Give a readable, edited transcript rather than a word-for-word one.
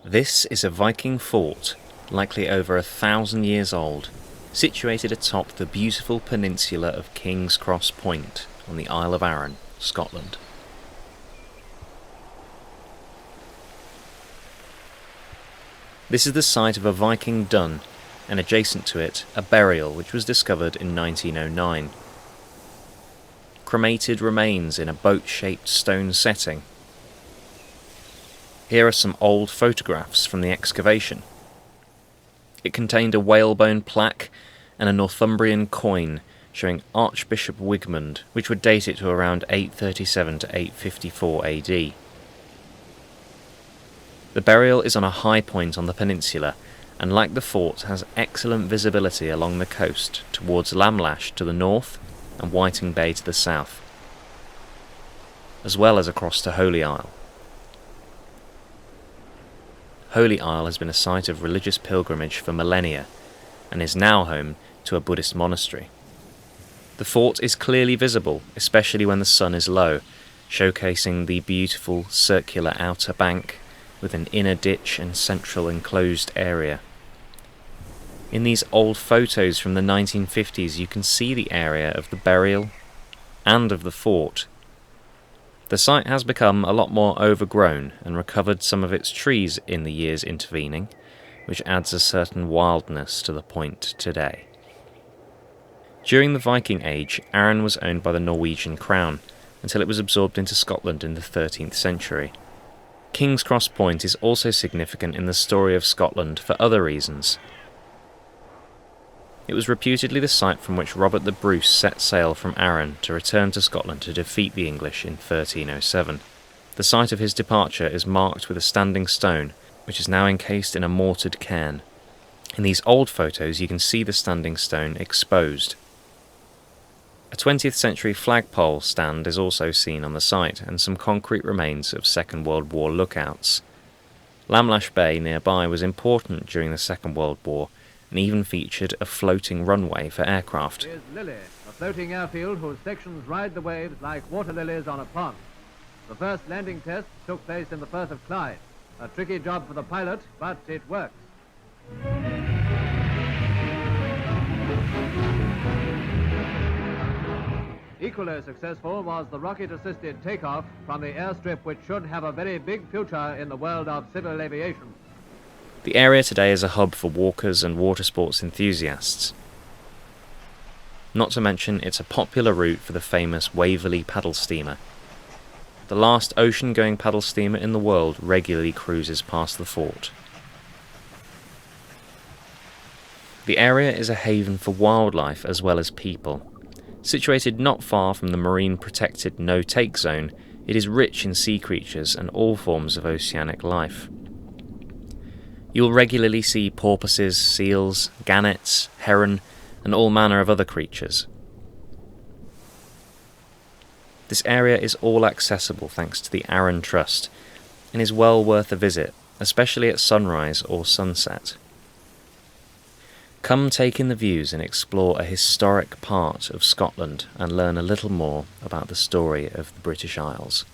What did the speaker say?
This is a Viking fort, likely over 1,000 years old, situated atop the beautiful peninsula of King's Cross Point on the Isle of Arran, Scotland. This is the site of a Viking dun, and adjacent to it, a burial which was discovered in 1909. Cremated remains in a boat-shaped stone setting. Here are some old photographs from the excavation. It contained a whalebone plaque and a Northumbrian coin showing Archbishop Wigmund, which would date it to around 837 to 854 AD. The burial is on a high point on the peninsula, and like the fort has excellent visibility along the coast towards Lamlash to the north and Whiting Bay to the south, as well as across to Holy Isle. Holy Isle has been a site of religious pilgrimage for millennia and is now home to a Buddhist monastery. The fort is clearly visible, especially when the sun is low, showcasing the beautiful circular outer bank with an inner ditch and central enclosed area. In these old photos from the 1950s, you can see the area of the burial and of the fort. The site has become a lot more overgrown and recovered some of its trees in the years intervening, which adds a certain wildness to the point today. During the Viking Age, Arran was owned by the Norwegian crown until it was absorbed into Scotland in the 13th century. King's Cross Point is also significant in the story of Scotland for other reasons. It was reputedly the site from which Robert the Bruce set sail from Arran to return to Scotland to defeat the English in 1307. The site of his departure is marked with a standing stone, which is now encased in a mortared cairn. In these old photos you can see the standing stone exposed. A 20th century flagpole stand is also seen on the site, and some concrete remains of Second World War lookouts. Lamlash Bay nearby was important during the Second World War, and even featured a floating runway for aircraft. Here's Lily, a floating airfield whose sections ride the waves like water lilies on a pond. The first landing test took place in the Firth of Clyde. A tricky job for the pilot, but it works. Equally successful was the rocket-assisted takeoff from the airstrip, which should have a very big future in the world of civil aviation. The area today is a hub for walkers and water sports enthusiasts. Not to mention, it's a popular route for the famous Waverley paddle steamer. The last ocean-going paddle steamer in the world regularly cruises past the fort. The area is a haven for wildlife as well as people. Situated not far from the marine protected no-take zone, it is rich in sea creatures and all forms of oceanic life. You will regularly see porpoises, seals, gannets, heron, and all manner of other creatures. This area is all accessible thanks to the Arran Trust, and is well worth a visit, especially at sunrise or sunset. Come take in the views and explore a historic part of Scotland and learn a little more about the story of the British Isles.